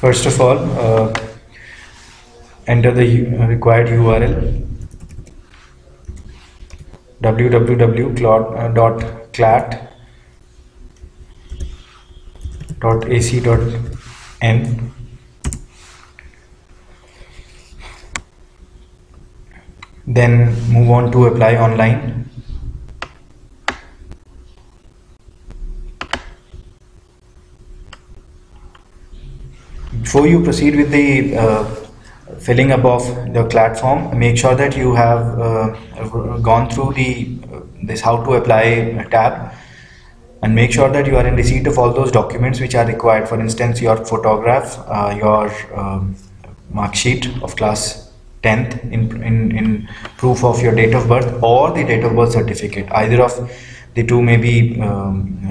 First of all, enter the required URL www.clat.ac.in. Then move on to apply online. Before you proceed with the filling up of the CLAT form, make sure that you have gone through this how to apply tab, and make sure that you are in receipt of all those documents which are required. For instance, your photograph, your mark sheet of class 10th in proof of your date of birth, or the date of birth certificate. Either of the two may be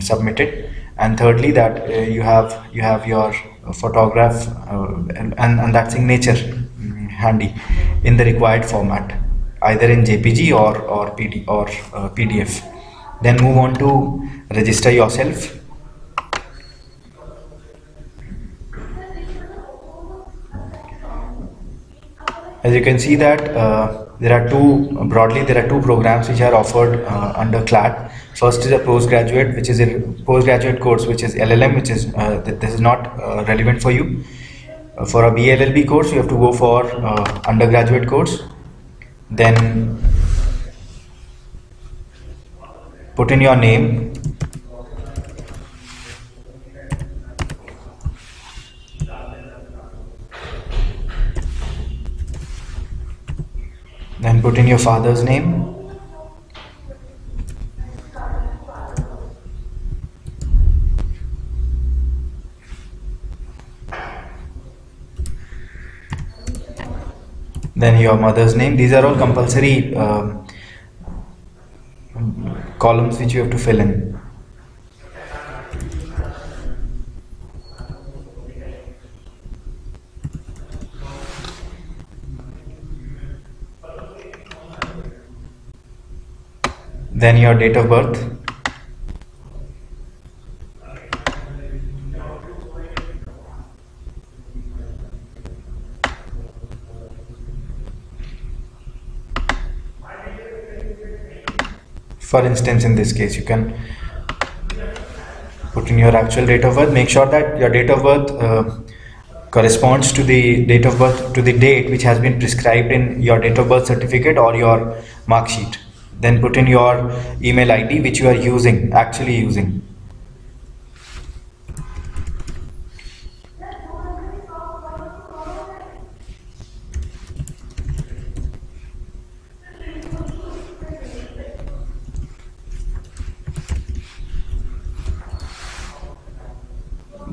submitted. And thirdly, that you have your photograph and that signature handy in the required format, either in JPG or PDF. Then move on to register yourself. As you can see that there are two programs which are offered under CLAT. First is a postgraduate, which is a postgraduate course, which is LLM, which is this is not relevant for you. For a BLLB course, you have to go for undergraduate course. Then put in your name, then put in your father's name, then your mother's name. These are all compulsory columns which you have to fill in. Then your date of birth. For instance, in this case, you can put in your actual date of birth. Make sure that your date of birth corresponds to the date of birth, to the date which has been prescribed in your date of birth certificate or your mark sheet. Then put in your email ID which you are actually using.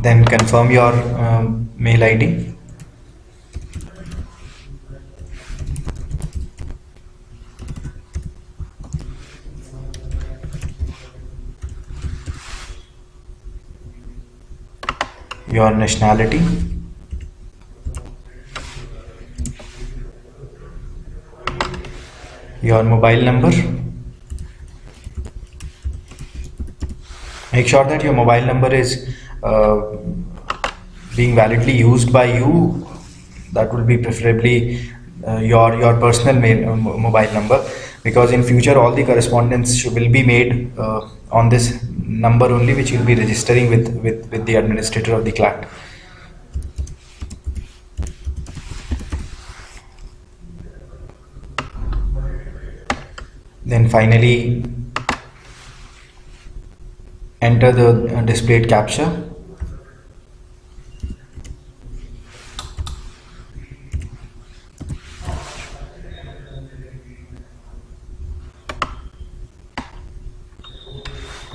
Then confirm your mail ID. Your nationality. Your mobile number. Make sure that your mobile number is being validly used by you. That will be preferably your personal mobile number, because in future all the correspondence will be made on this number only, which you will be registering with the administrator of the CLAT. Then finally enter the displayed captcha.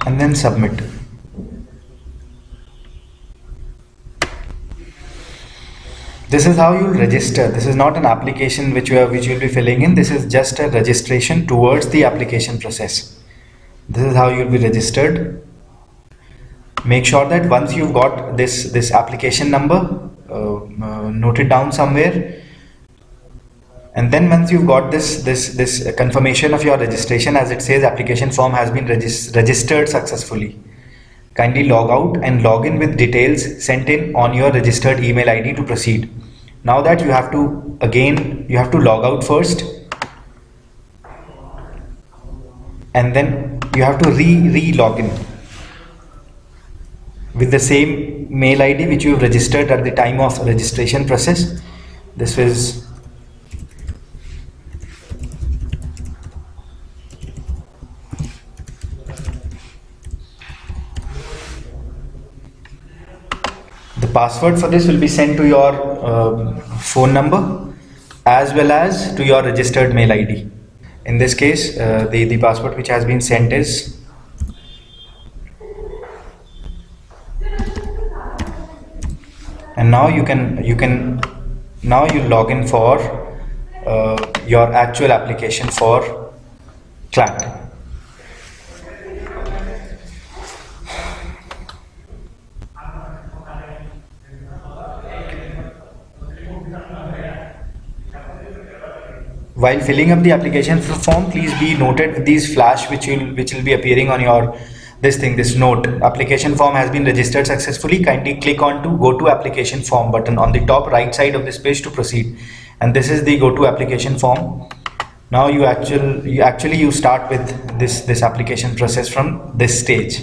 And then submit. This is how you register. This is not an application which you will be filling in. This is just a registration towards the application process. This is how you will be registered. Make sure that once you've got this application number, note it down somewhere. And then once you've got this confirmation of your registration, as it says application form has been registered successfully, Kindly log out and log in with details sent in on your registered email ID to proceed. Now that you have to log out first, and then you have to re-log in with the same mail ID which you have registered at the time of registration process. This is the password for this will be sent to your phone number as well as to your registered mail ID. In this case, the password which has been sent is and now you log in for your actual application for CLAT. While filling up the application form, please be noted with these flash which will be appearing on your this note. Application form has been registered successfully. Kindly click on to go to application form button on the top right side of this page to proceed. And this is the go to application form. Now you start with this application process from this stage.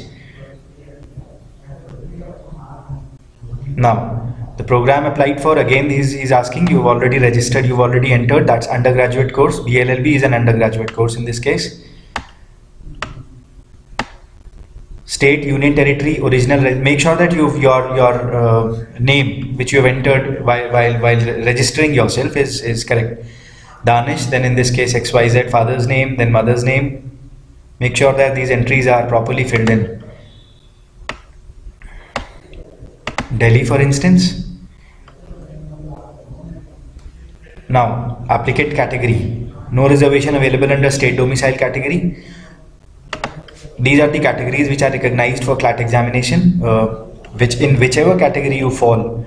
Now the program applied for, again he's asking, you've already registered, you've already entered, that's undergraduate course. BLLB is an undergraduate course in this case. State, union territory, original, make sure that your name which you have entered while registering yourself is correct. Danish, then in this case XYZ, father's name, then mother's name. Make sure that these entries are properly filled in. Delhi, for instance. Now, applicant category. No reservation available under state domicile category. These are the categories which are recognized for CLAT examination. Whichever category you fall,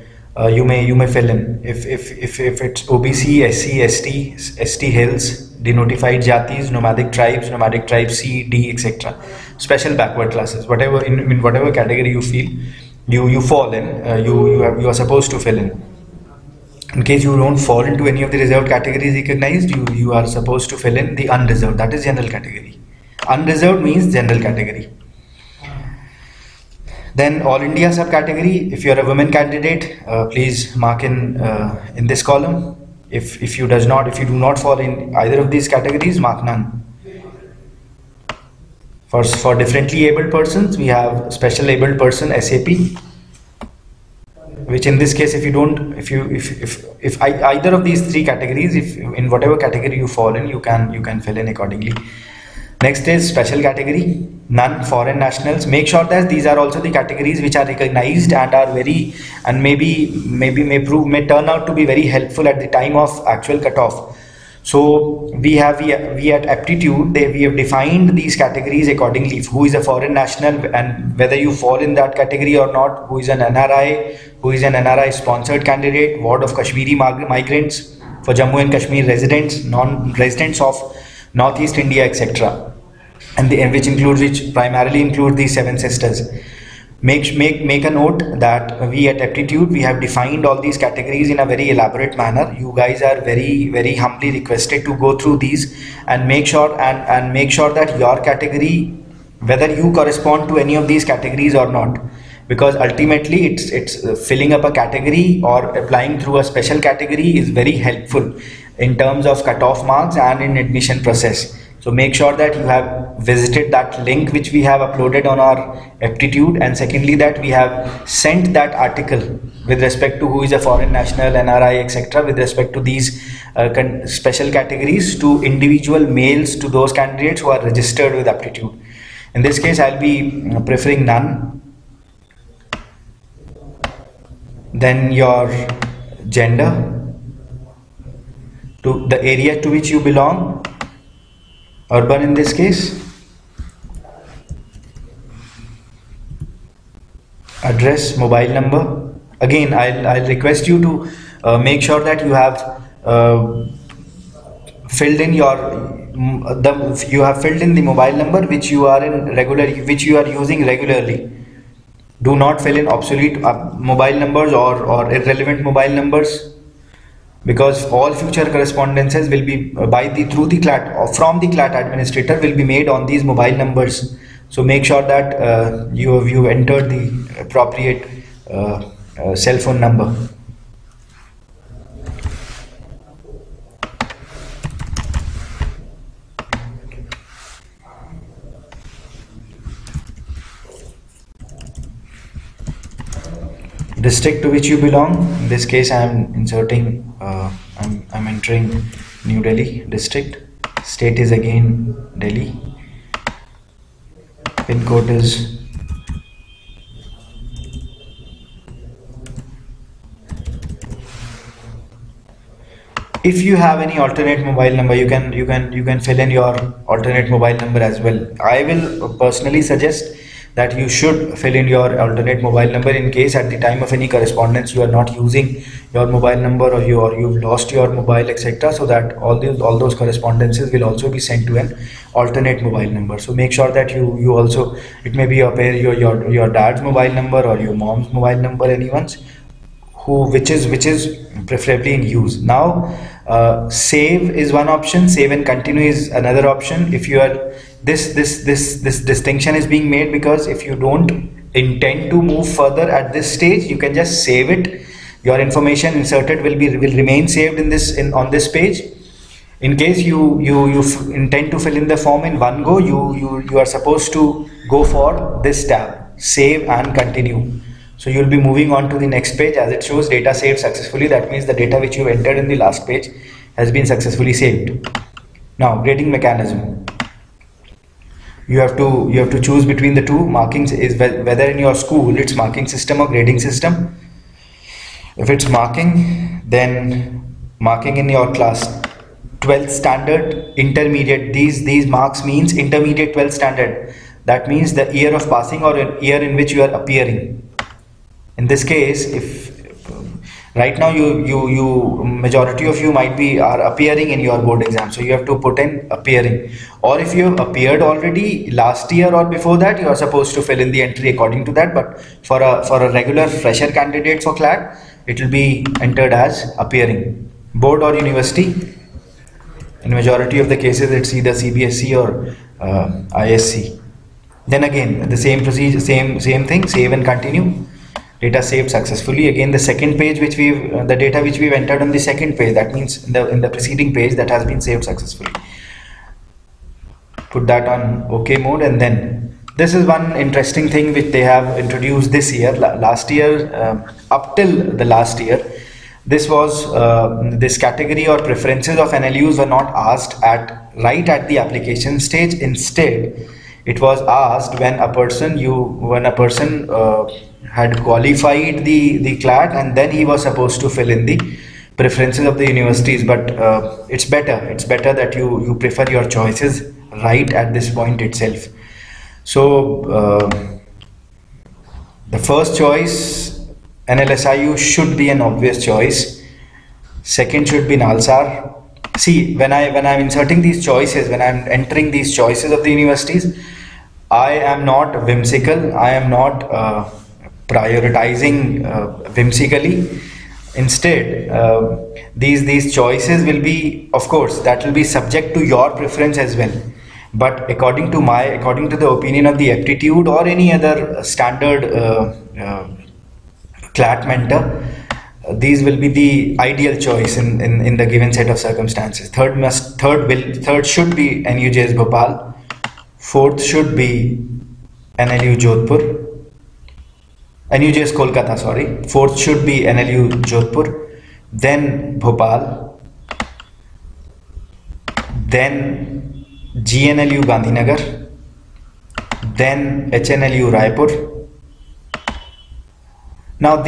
you may fill in. If it's OBC, SC, ST Hills, denotified Jatis, nomadic tribes C, D, etc. Special backward classes, whatever in whatever category you feel you fall in, you are supposed to fill in. In case you don't fall into any of the reserved categories recognized, you are supposed to fill in the unreserved, that is general category. Unreserved means general category. Then all India subcategory, if you are a women candidate, please mark in this column. If you do not fall in either of these categories, mark none. For differently abled persons, we have special abled person SAP, which in this case, if either of these three categories, if in whatever category you fall in, you can fill in accordingly. Next is special category, none, foreign nationals. Make sure that these are also the categories which are recognized and are very, and may turn out to be very helpful at the time of actual cutoff. So we at aptitude, we have defined these categories accordingly. Who is a foreign national and whether you fall in that category or not. Who is an NRI, who is an NRI sponsored candidate, ward of Kashmiri migrants, for Jammu and Kashmir residents, non-residents of Northeast India, etc. And which primarily include the seven sisters. Make a note that we at aptitude, we have defined all these categories in a very elaborate manner. You guys are very humbly requested to go through these and make sure that your category, whether you correspond to any of these categories or not, because ultimately it's filling up a category or applying through a special category is very helpful in terms of cutoff marks and in admission process. So make sure that you have visited that link which we have uploaded on our aptitude, and secondly that we have sent that article with respect to who is a foreign national, NRI, etc. with respect to these special categories to individual mails to those candidates who are registered with aptitude. In this case, I'll be preferring none. Then your gender, to the area to which you belong, urban in this case, address, mobile number. Again, I'll request you to make sure that you have filled in the mobile number which you are using regularly. Do not fill in obsolete mobile numbers or irrelevant mobile numbers, because all future correspondences will be through the CLAT or from the CLAT administrator will be made on these mobile numbers. So make sure that you entered the appropriate cell phone number. District to which you belong. In this case, I am inserting. I'm entering New Delhi district. State is again Delhi. Pin code is if you have any alternate mobile number, you can fill in your alternate mobile number as well. I will personally suggest that you should fill in your alternate mobile number in case at the time of any correspondence you are not using your mobile number, or you've lost your mobile, etc., so that all those correspondences will also be sent to an alternate mobile number. So make sure that you also, it may be your dad's mobile number or your mom's mobile number, anyone's which is preferably in use. Now save is one option, save and continue is another option. If you are this distinction is being made because if you don't intend to move further at this stage, you can just save it. Your information inserted will remain saved on this page. In case you intend to fill in the form in one go, you are supposed to go for this tab, save and continue. So you'll be moving on to the next page as it shows data saved successfully. That means the data which you entered in the last page has been successfully saved. Now grading mechanism. You have to choose between the two markings, is whether in your school it's marking system or grading system. If it's marking, then marking in your class 12th standard, intermediate, these marks means intermediate 12th standard. That means the year of passing or an year in which you are appearing. In this case, if right now you majority of you are appearing in your board exam, so you have to put in appearing. Or if you have appeared already last year or before that, you are supposed to fill in the entry according to that. But for a regular fresher candidate for CLAT, it will be entered as appearing. Board or university, in majority of the cases it's either CBSE or ISC. Then again the same procedure, same thing, save and continue. Data saved successfully. Again the second page which the data which we've entered on the second page, that means in the preceding page, that has been saved successfully. Put that on OK mode. And then this is one interesting thing which they have introduced this year. Last year, up till the last year, this was this category or preferences of NLUs were not asked right at the application stage. Instead, it was asked when a person had qualified the CLAT, and then he was supposed to fill in the preferences of the universities. But it's better that you prefer your choices right at this point itself. So the first choice, NLSIU, should be an obvious choice. Second should be NALSAR. See, when I'm inserting these choices, when I'm entering these choices of the universities, I am not whimsical. I am not prioritizing whimsically. Instead, these choices will be, of course, that will be subject to your preference as well. But according to the opinion of the aptitude or any other standard CLAT mentor, these will be the ideal choice in the given set of circumstances. Third should be NUJS Bhopal. Fourth should be NLU Jodhpur. NUJS Kolkata, sorry. Fourth should be NLU Jodhpur, then Bhopal, then GNLU Gandhinagar, then HNLU Raipur. Now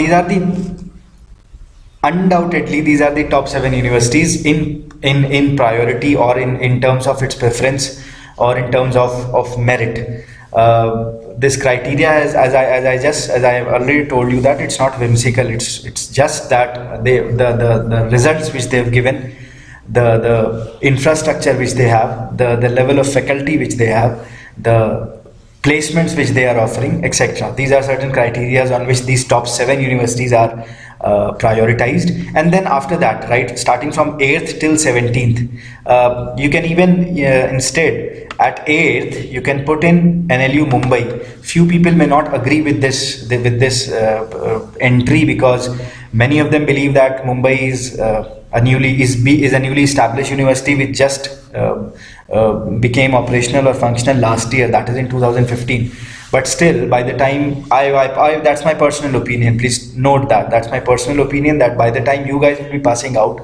undoubtedly these are the top 7 universities in priority or in terms of its preference or in terms of merit. This criteria as I have already told you that it's not whimsical. It's just that the results which they have given, the infrastructure which they have, the level of faculty which they have, the placements which they are offering, etc. These are certain criteria on which these top 7 universities are prioritized. And then after that, right, starting from 8th till 17th, you can even instead at 8th you can put in NLU Mumbai. Few people may not agree with this entry, because many of them believe that Mumbai is a newly established university which just became operational or functional last year, that is in 2015. But still, by the time that's my personal opinion, please note that that's my personal opinion, that by the time you guys will be passing out,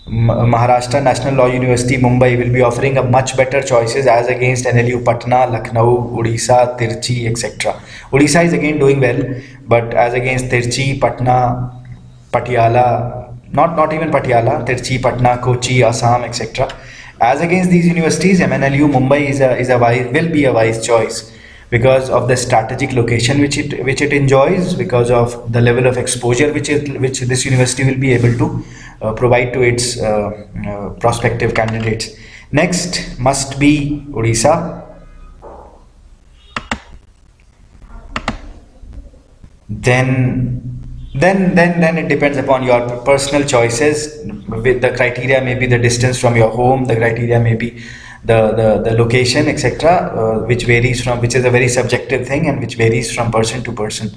Maharashtra National Law University Mumbai will be offering a much better choices as against NLU Patna, Lucknow, Odisha, Tirchi, etc. Odisha is again doing well, but as against Tirchi, Patna, Patiala, not even Patiala, Tirchi, Patna, Kochi, Assam, etc. As against these universities, MNLU Mumbai will be a wise choice, because of the strategic location which it enjoys, because of the level of exposure which this university will be able to provide to its prospective candidates. Next must be Odisha. Then it depends upon your personal choices. With the criteria may be the distance from your home, the criteria may be the location, etc., which is a very subjective thing and which varies from person to person.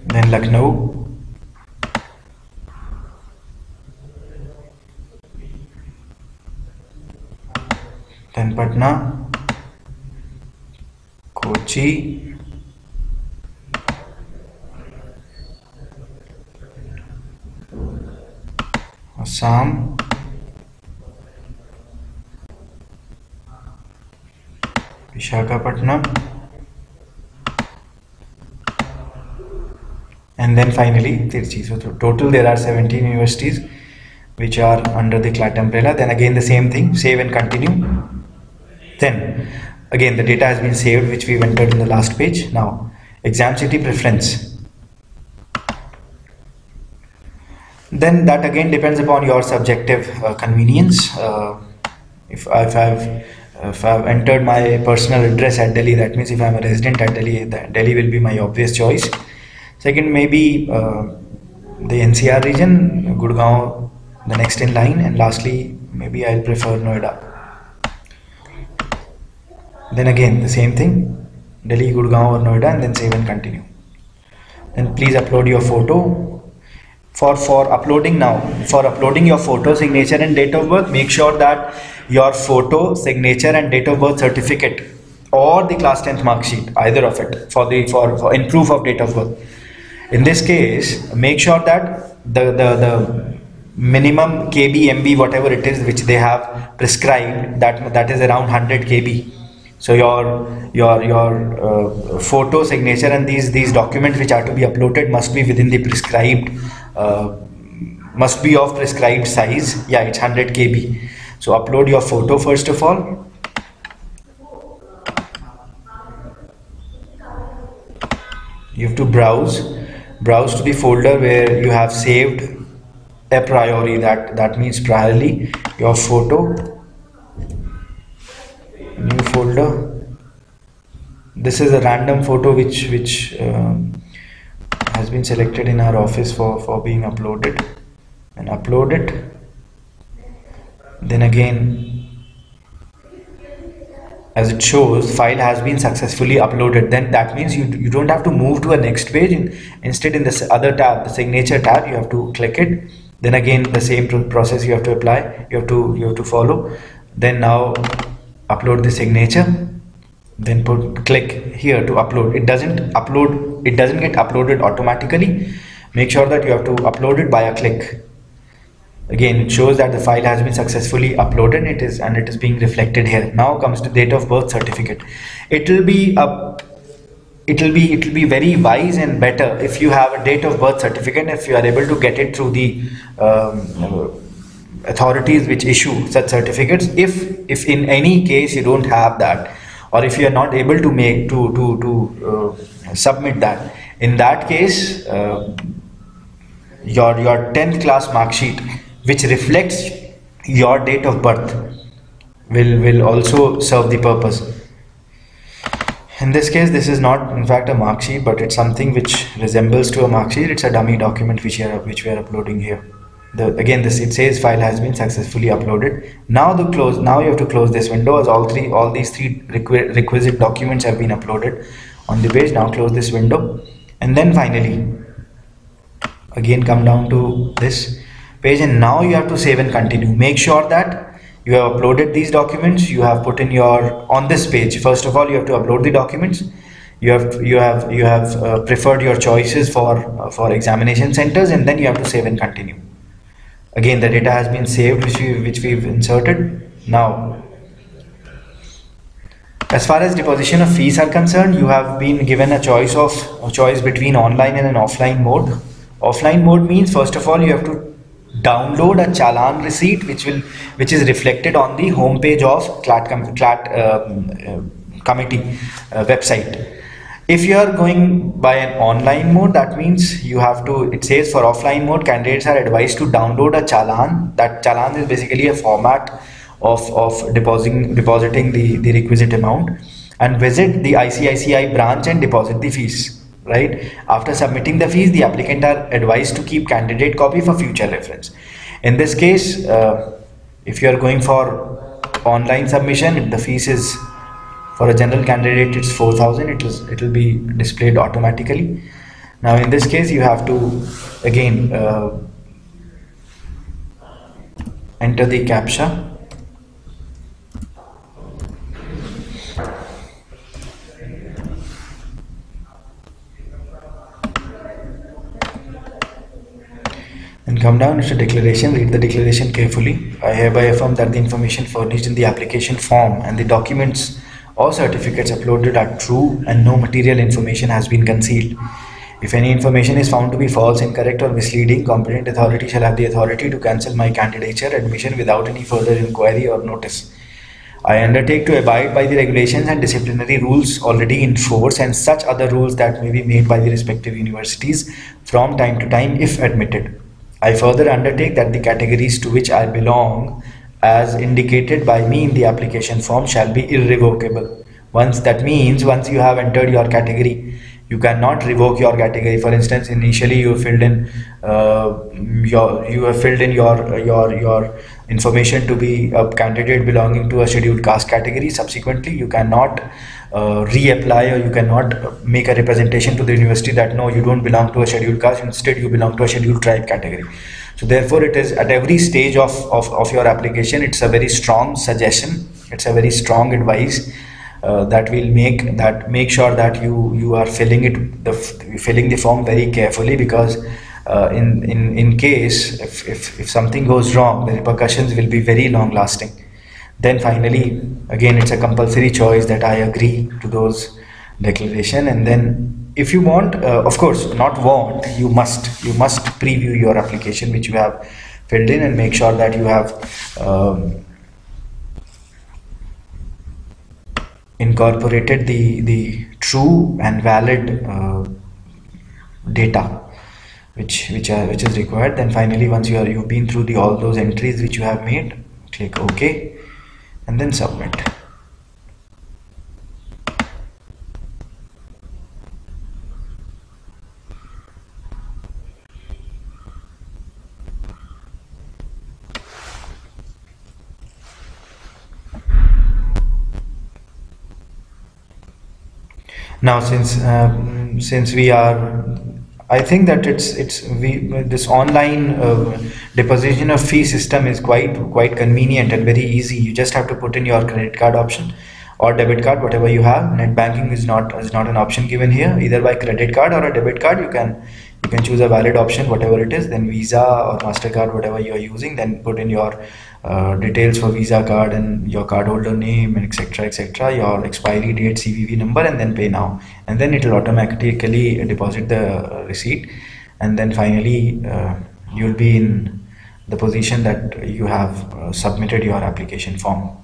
Then Lucknow, then Patna, Kochi, Assam, Visakhapatnam, and then finally Tirchi. So total there are 17 universities which are under the CLAT umbrella. Then again the same thing, save and continue. Then again the data has been saved, which we've entered in the last page. Now exam city preference. Then that again depends upon your subjective convenience. If I've entered my personal address at Delhi, that means if I'm a resident at Delhi, Delhi will be my obvious choice. Second, maybe the NCR region, Gurgaon, the next in line, and lastly, maybe I'll prefer Noida. Then again, the same thing, Delhi, Gurgaon, or Noida, and then save and continue. Then please upload your photo. For uploading your photo, signature, and date of birth, make sure that your photo, signature, and date of birth certificate, or the class 10th mark sheet, either of it, for in proof of date of birth. In this case, make sure that the minimum KB, MB, whatever it is which they have prescribed, that is around 100 KB. So your photo, signature, and these documents which are to be uploaded must be within the prescribed, must be of prescribed size. Yeah, it's 100 KB. So upload your photo first of all. You have to browse to the folder where you have saved a priori, that means priorly, your photo. New folder. This is a random photo which has been selected in our office for being uploaded, and upload it. Then again, as it shows, file has been successfully uploaded. Then that means you don't have to move to a next page. Instead, in this other tab, the signature tab, you have to click it. Then again, the same process you have to apply. You have to follow. Then now upload the signature. Then click here to upload. It doesn't get uploaded automatically. Make sure that you have to upload it by a click. Again, it shows that the file has been successfully uploaded. It is being reflected here. Now comes to date of birth certificate. It will be very wise and better if you have a date of birth certificate, if you are able to get it through the authorities which issue such certificates. If in any case you don't have that, or if you are not able to make to submit that, in that case your 10th class mark sheet which reflects your date of birth will also serve the purpose. In this case, this is not in fact a mark sheet, but it's something which resembles to a mark sheet. It's a dummy document which we are uploading here. Again, this it says file has been successfully uploaded. Now Now you have to close this window, as all these three requisite documents have been uploaded on the page. Now close this window, and then finally again come down to this page, and now you have to save and continue. Make sure that you have uploaded these documents, you have put in your, on this page, first of all you have to upload the documents, you have preferred your choices for examination centers, and then you have to save and continue. Again, the data has been saved which we've inserted. Now as far as deposition of fees are concerned, you have been given a choice between online and an offline mode. Offline mode means, first of all, you have to download a challan receipt which is reflected on the home page of CLAT committee website. If you are going by an online mode, that means you have to, it says for offline mode, candidates are advised to download a challan. That challan is basically a format of depositing the requisite amount, and visit the ICICI branch and deposit the fees. Right after submitting the fees, the applicant are advised to keep candidate copy for future reference. In this case, if you are going for online submission, the fees is, for a general candidate, it's 4,000. It will be displayed automatically. Now in this case, you have to again enter the CAPTCHA. And come down to declaration. Read the declaration carefully. I hereby affirm that the information furnished in the application form and the documents or certificates uploaded are true, and no material information has been concealed. If any information is found to be false, incorrect, or misleading, competent authority shall have the authority to cancel my candidature admission without any further inquiry or notice. I undertake to abide by the regulations and disciplinary rules already in force, and such other rules that may be made by the respective universities from time to time if admitted. I further undertake that the categories to which I belong, as indicated by me in the application form, shall be irrevocable. That means once you have entered your category, you cannot revoke your category. For instance, initially you filled in your information to be a candidate belonging to a scheduled caste category. Subsequently, you cannot reapply, or you cannot make a representation to the university that no, you don't belong to a scheduled caste, instead you belong to a scheduled tribe category. So therefore, it is at every stage of your application, it's a very strong suggestion, it's a very strong advice that will make sure that you are filling the form very carefully, because in case if something goes wrong, the repercussions will be very long lasting. Then finally, again, it's a compulsory choice that I agree to those declaration. And then if you want, of course, not want, you must preview your application which you have filled in, and make sure that you have incorporated the true and valid data which is required. Then finally, once you've been through all those entries which you have made, click OK and then submit. Now since we are, I think that this online deposition of fee system is quite convenient and very easy. You just have to put in your credit card option or debit card, whatever you have. Net banking is not an option given here. Either by credit card or a debit card, you can choose a valid option, whatever it is. Then Visa or MasterCard, whatever you are using, then put in your details for Visa card and your cardholder name, and etc., your expiry date, CVV number, and then pay now. And then it will automatically deposit the receipt. And then finally, you'll be in the position that you have submitted your application form.